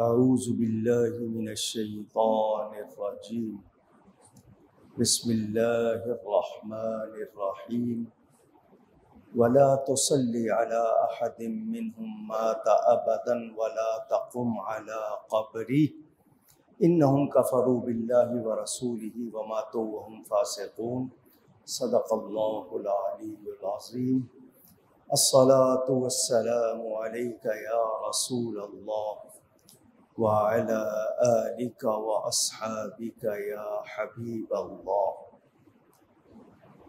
اعوذ باللہ من الشیطان الرجیم بسم اللہ الرحمن الرحیم ولا تصل علی احد منهم مات ابدا ولا تقم علی قبره انهم كفروا بالله ورسوله وماتوا وهم فاسقون صدق اللہ العلی العظیم الصلاة والسلام علیک یا رسول اللہ وعلى آلك وأصحابك یا حبیب اللہ۔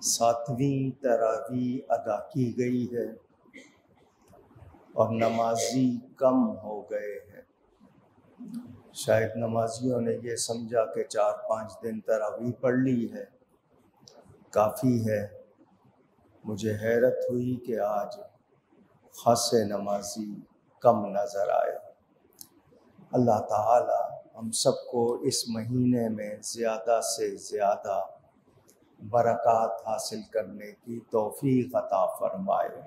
ساتویں تراویح ادا کی گئی ہے اور نمازی کم ہو گئے ہیں۔ شاید نمازیوں نے یہ سمجھا کہ 4-5 دن تراویح پڑھ لی ہے، کافی ہے۔ مجھے حیرت ہوئی کہ آج خاصے نمازی کم نظر آئے۔ اللہ تعالی ہم سب کو اس مہینے میں زیادہ سے زیادہ برکات حاصل کرنے کی توفیق عطا فرمائے۔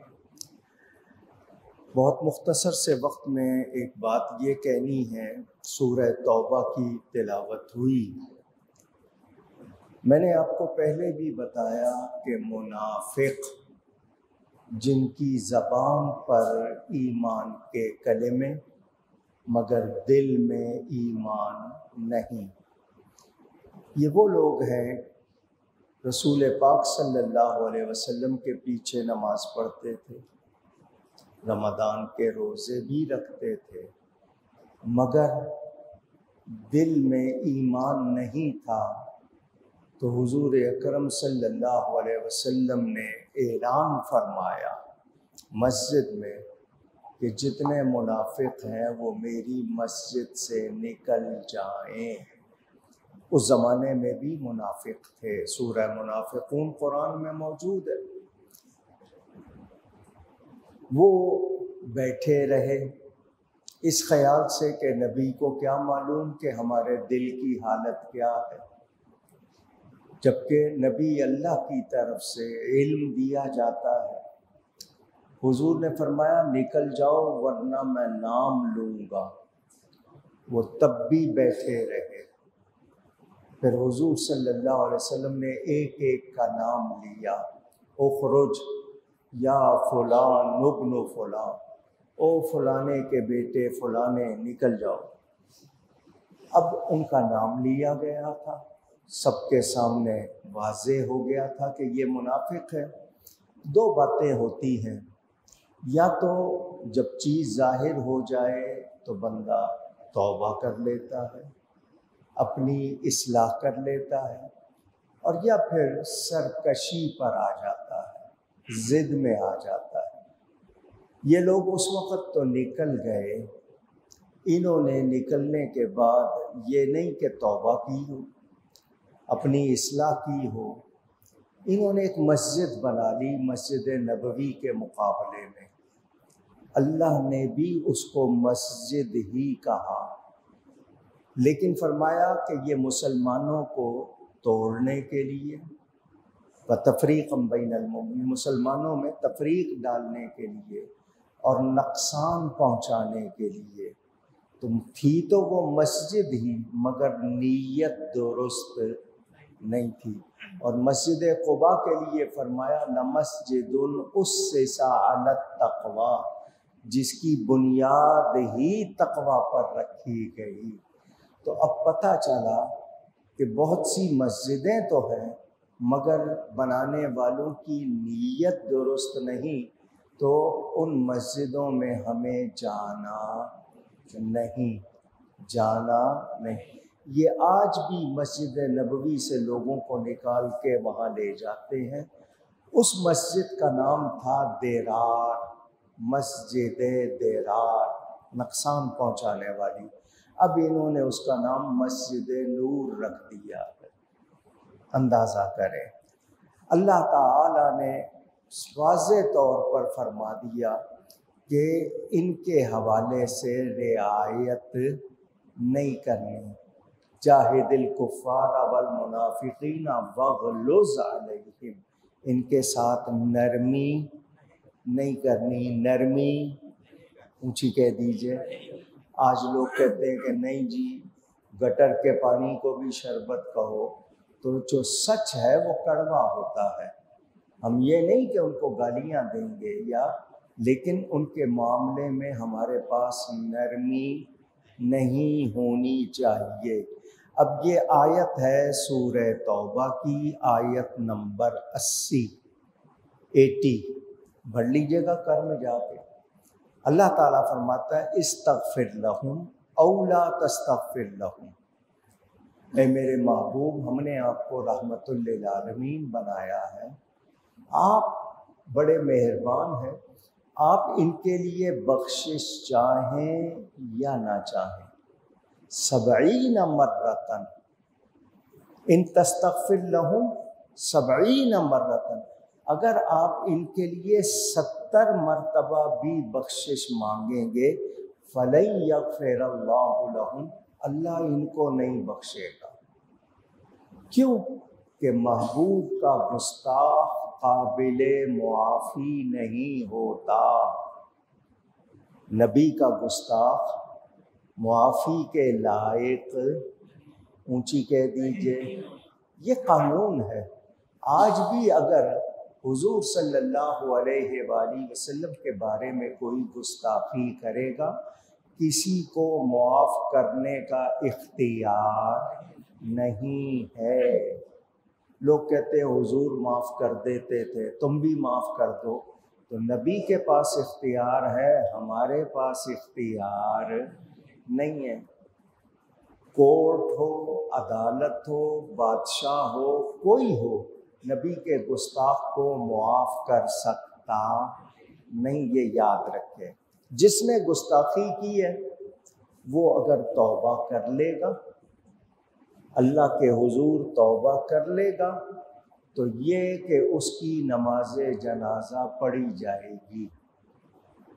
بہت مختصر سے وقت میں ایک بات یہ کہنی ہے۔ سورہ توبہ کی تلاوت ہوئی۔ میں نے آپ کو پہلے بھی بتایا کہ منافق جن کی زبان پر ایمان کے کلمے مگر دل میں ایمان نہیں، یہ وہ لوگ ہیں رسول پاک صلی اللہ علیہ وسلم کے پیچھے نماز پڑھتے تھے، رمضان کے روزے بھی رکھتے تھے، مگر دل میں ایمان نہیں تھا۔ تو حضور اکرم صلی اللہ علیہ وسلم نے اعلان فرمایا مسجد میں کہ جتنے منافق ہیں وہ میری مسجد سے نکل جائیں۔ اس زمانے میں بھی منافق تھے، سورہ منافقون قرآن میں موجود ہے۔ وہ بیٹھے رہے اس خیال سے کہ نبی کو کیا معلوم کہ ہمارے دل کی حالت کیا ہے، جبکہ نبی اللہ کی طرف سے علم دیا جاتا ہے۔ حضور نے فرمایا نکل جاؤ ورنہ میں نام لوں گا۔ وہ تب بھی بیٹھے رہے۔ پھر حضور صلی اللہ علیہ وسلم نے ایک ایک کا نام لیا۔ اخرج یا فلان ابن فلان، او فلانے کے بیٹے فلانے نکل جاؤ۔ اب ان کا نام لیا گیا تھا، سب کے سامنے واضح ہو گیا تھا کہ یہ منافق ہے۔ دو باتیں ہوتی ہیں، یا تو جب چیز ظاہر ہو جائے تو بندہ توبہ کر لیتا ہے، اپنی اصلاح کر لیتا ہے، اور یا پھر سرکشی پر آ جاتا ہے، ضد میں آ جاتا ہے۔ یہ لوگ اس وقت تو نکل گئے، انہوں نے نکلنے کے بعد یہ نہیں کہ توبہ کی ہو، اپنی اصلاح کی ہو، انہوں نے ایک مسجد بنا لی مسجد نبوی کے مقابلے میں۔ اللہ نے بھی اس کو مسجد ہی کہا، لیکن فرمایا کہ یہ مسلمانوں کو توڑنے کے لیے وتفریقا بین المؤمنین، مسلمانوں میں تفریق ڈالنے کے لیے اور نقصان پہنچانے کے لیے۔ تم تھی تو وہ مسجد ہی مگر نیت درست نہیں تھی۔ اور مسجد قباء کے لیے فرمایا لمسجد اسس علی التقوی، جس کی بنیاد ہی تقوی پر رکھی گئی۔ تو اب پتہ چلا کہ بہت سی مسجدیں تو ہیں مگر بنانے والوں کی نیت درست نہیں، تو ان مسجدوں میں ہمیں جانا نہیں۔ یہ آج بھی مسجد نبوی سے لوگوں کو نکال کے وہاں لے جاتے ہیں۔ اس مسجد کا نام تھا دیرار، مسجد دیرار، نقصان پہنچانے والی۔ اب انہوں نے اس کا نام مسجد نور رکھ دیا ہے۔ اندازہ کریں، اللہ تعالی نے واضح طور پر فرما دیا کہ ان کے حوالے سے رعایت نہیں کرنی۔ جاہد الکفار والمنافقین واغلظ علیہم، ان کے ساتھ نرمی نہیں کرنی۔ نرمی اونچی کہہ دیجئے، آج لوگ کہتے ہیں کہ نہیں جی گٹر کے پانی کو بھی شربت کہو، تو جو سچ ہے وہ کڑوا ہوتا ہے۔ ہم یہ نہیں کہ ان کو گالیاں دیں گے لیکن ان کے معاملے میں ہمارے پاس نرمی نہیں ہونی چاہیے۔ اب یہ آیت ہے سورہ توبہ کی، آیت نمبر 80 پڑھ لیجیے گا گھر میں جا کے۔ اللہ تعالیٰ فرماتا ہے استغفر لہم او لا تستغفر لہم، اے میرے محبوب ہم نے آپ کو رحمت للعالمین بنایا ہے، آپ بڑے مہربان ہیں، آپ ان کے لیے بخشش چاہیں یا نہ چاہیں، 70 مرتن ان تستغفر لہم 70 مرتن، اگر آپ ان کے لیے 70 مرتبہ بھی بخشش مانگیں گے فَلَن يَغْفِرَ اللَّهُ لَهُمْ، اللہ ان کو نہیں بخشے گا۔ کیوں کہ محبوب کا گستاخ قابل معافی نہیں ہوتا، نبی کا گستاخ معافی کے لائق، اونچی کہہ دیجئے، یہ قانون ہے۔ آج بھی اگر حضور صلی اللہ علیہ وآلہ وسلم کے بارے میں کوئی گستاخی کرے گا، کسی کو معاف کرنے کا اختیار نہیں ہے۔ لوگ کہتے ہیں حضور معاف کر دیتے تھے، تم بھی معاف کر دو، تو نبی کے پاس اختیار ہے، ہمارے پاس اختیار نہیں ہے۔ کورٹ ہو، عدالت ہو، بادشاہ ہو، کوئی ہو، نبی کے گستاخ کو معاف کر سکتا نہیں، یہ یاد رکھے۔ جس نے گستاخی کی ہے وہ اگر توبہ کر لے گا، اللہ کے حضور توبہ کر لے گا، تو یہ کہ اس کی نماز جنازہ پڑھی جائے گی،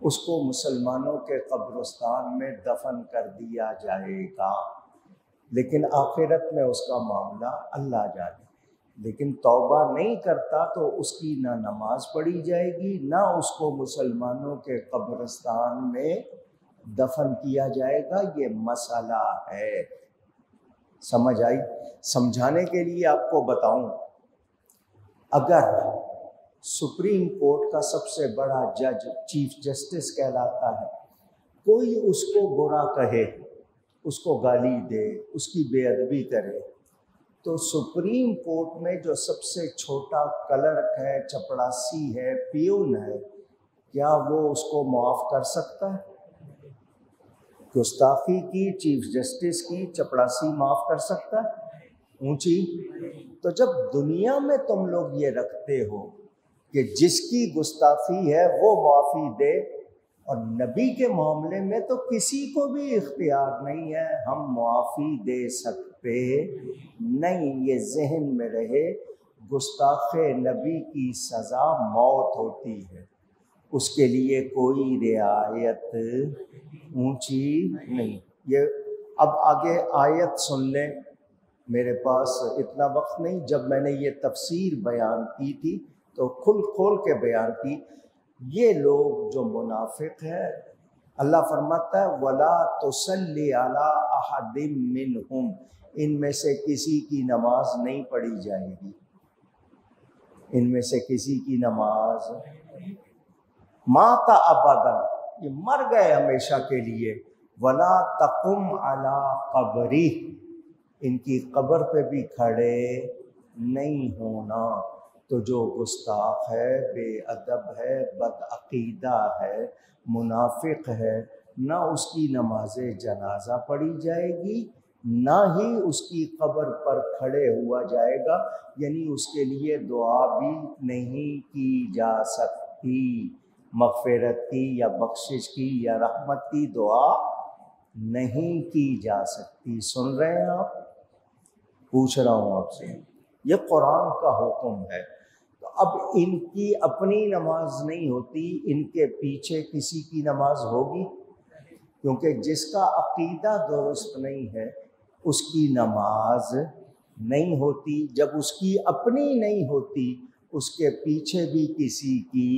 اس کو مسلمانوں کے قبرستان میں دفن کر دیا جائے گا، لیکن آخرت میں اس کا معاملہ اللہ جانے۔ لیکن توبہ نہیں کرتا تو اس کی نہ نماز پڑھی جائے گی، نہ اس کو مسلمانوں کے قبرستان میں دفن کیا جائے گا۔ یہ مسئلہ ہے، سمجھ آئی؟ سمجھانے کے لیے آپ کو بتاؤں، اگر سپریم کورٹ کا سب سے بڑا جج چیف جسٹس کہلاتا ہے، کوئی اس کو برا کہے، اس کو گالی دے، اس کی بے ادبی کرے، تو سپریم کورٹ میں جو سب سے چھوٹا کلرک ہے، چپڑاسی ہے، پیون ہے، کیا وہ اس کو معاف کر سکتا ہے؟ گستاخی کی چیف جسٹس کی چپڑاسی معاف کر سکتا ہے؟ اونچی۔ تو جب دنیا میں تم لوگ یہ رکھتے ہو کہ جس کی گستاخی ہے وہ معافی دے، اور نبی کے معاملے میں تو کسی کو بھی اختیار نہیں ہے، ہم معافی دے سکتے نہیں، یہ ذہن میں رہے۔ گستاخ نبی کی سزا موت ہوتی ہے، اس کے لیے کوئی رعایت اونچی نہیں۔ یہ اب آگے آیت سن لیں، میرے پاس اتنا وقت نہیں، جب میں نے یہ تفسیر بیان کی تھی تو کھول کے بیان کی۔ یہ لوگ جو منافق ہے، اللہ فرماتا ہے وَلَا تُصَلِّ عَلَىٰ أَحَدٍ مِّنْهُمْ، ان میں سے کسی کی نماز نہیں پڑھی جائے گی، ان میں سے کسی کی نماز مَاتَ أَبَدًا، یہ مر گئے ہمیشہ کے لیے، وَلَا تَقُمْ عَلَىٰ قَبْرِهِ، ان کی قبر پہ بھی کھڑے نہیں ہونا۔ تو جو گستاخ ہے، بے ادب ہے، بد عقیدہ ہے، منافق ہے، نہ اس کی نماز جنازہ پڑھی جائے گی، نہ ہی اس کی قبر پر کھڑے ہوا جائے گا، یعنی اس کے لیے دعا بھی نہیں کی جا سکتی، مغفرت کی یا بخشش کی یا رحمت کی دعا نہیں کی جا سکتی۔ سن رہے ہیں آپ؟ پوچھ رہا ہوں آپ سے، یہ قرآن کا حکم ہے۔ تو اب ان کی اپنی نماز نہیں ہوتی، ان کے پیچھے کسی کی نماز ہوگی؟ کیونکہ جس کا عقیدہ درست نہیں ہے اس کی نماز نہیں ہوتی۔ جب اس کی اپنی نہیں ہوتی، اس کے پیچھے بھی کسی کی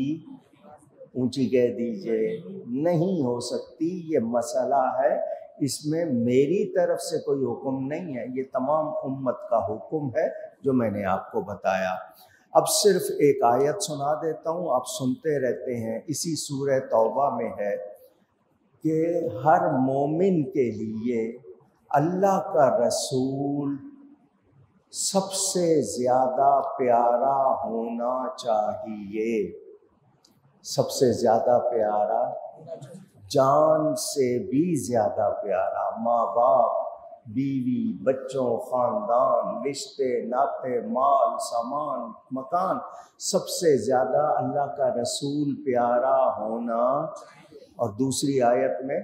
اونچی کہہ دیجئے، نہیں ہو سکتی۔ یہ مسئلہ ہے، اس میں میری طرف سے کوئی حکم نہیں ہے، یہ تمام امت کا حکم ہے جو میں نے آپ کو بتایا۔ اب صرف ایک آیت سنا دیتا ہوں، آپ سنتے رہتے ہیں، اسی سورہ توبہ میں ہے کہ ہر مومن کے لیے اللہ کا رسول سب سے زیادہ پیارا ہونا چاہیے، سب سے زیادہ پیارا، جان سے بھی زیادہ پیارا، ماں باپ، بیوی، بچوں، خاندان، رشتے ناطے، مال سامان، مکان، سب سے زیادہ اللہ کا رسول پیارا ہونا۔ اور دوسری آیت میں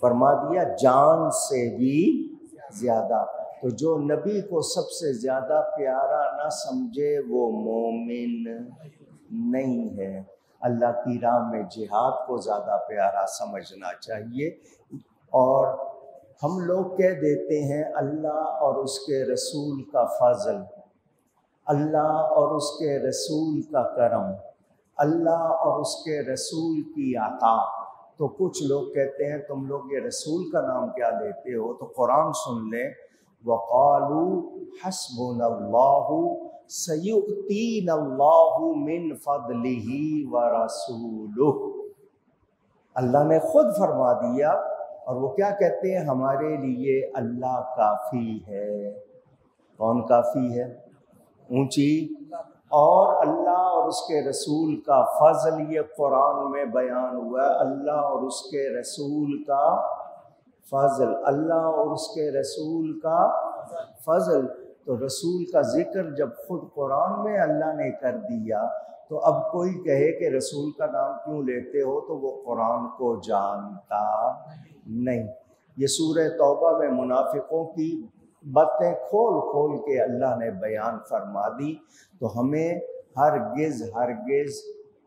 فرما دیا جان سے بھی زیادہ۔ تو جو نبی کو سب سے زیادہ پیارا نہ سمجھے وہ مومن نہیں ہے۔ اللہ کی راہ میں جہاد کو زیادہ پیارا سمجھنا چاہیے۔ اور ہم لوگ کہہ دیتے ہیں اللہ اور اس کے رسول کا فضل، اللہ اور اس کے رسول کا کرم، اللہ اور اس کے رسول کی عطا۔ تو کچھ لوگ کہتے ہیں تم لوگ یہ رسول کا نام کیا لیتے ہو؟ تو قرآن سن لیں، وَقَالُوا حَسْبُنَا اللَّهُ سَيُؤْتِينَ اللَّهُ مِنْ فَضْلِهِ وَرَسُولُهُ۔ اللہ نے خود فرما دیا، اور وہ کیا کہتے ہیں؟ ہمارے لیے اللہ کافی ہے۔ کون کافی ہے؟ اونچی، اور اللہ اور اس کے رسول کا فضل، یہ قرآن میں بیان ہوا ہے، اللہ اور اس کے رسول کا فضل، اللہ اور اس کے رسول کا فضل۔ تو رسول کا ذکر جب خود قرآن میں اللہ نے کر دیا تو اب کوئی کہے کہ رسول کا نام کیوں لیتے ہو، تو وہ قرآن کو جانتا نہیں۔ یہ سورہ توبہ میں منافقوں کی باتیں کھول کھول کے اللہ نے بیان فرما دی۔ تو ہمیں ہرگز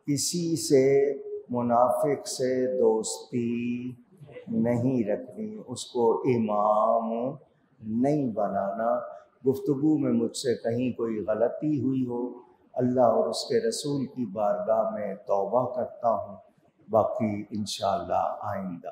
کسی سے، منافق سے دوستی نہیں رکھنی، اس کو امام نہیں بنانا۔ گفتگو میں مجھ سے کہیں کوئی غلطی ہوئی ہو، اللہ اور اس کے رسول کی بارگاہ میں توبہ کرتا ہوں، باقی انشاءاللہ آئندہ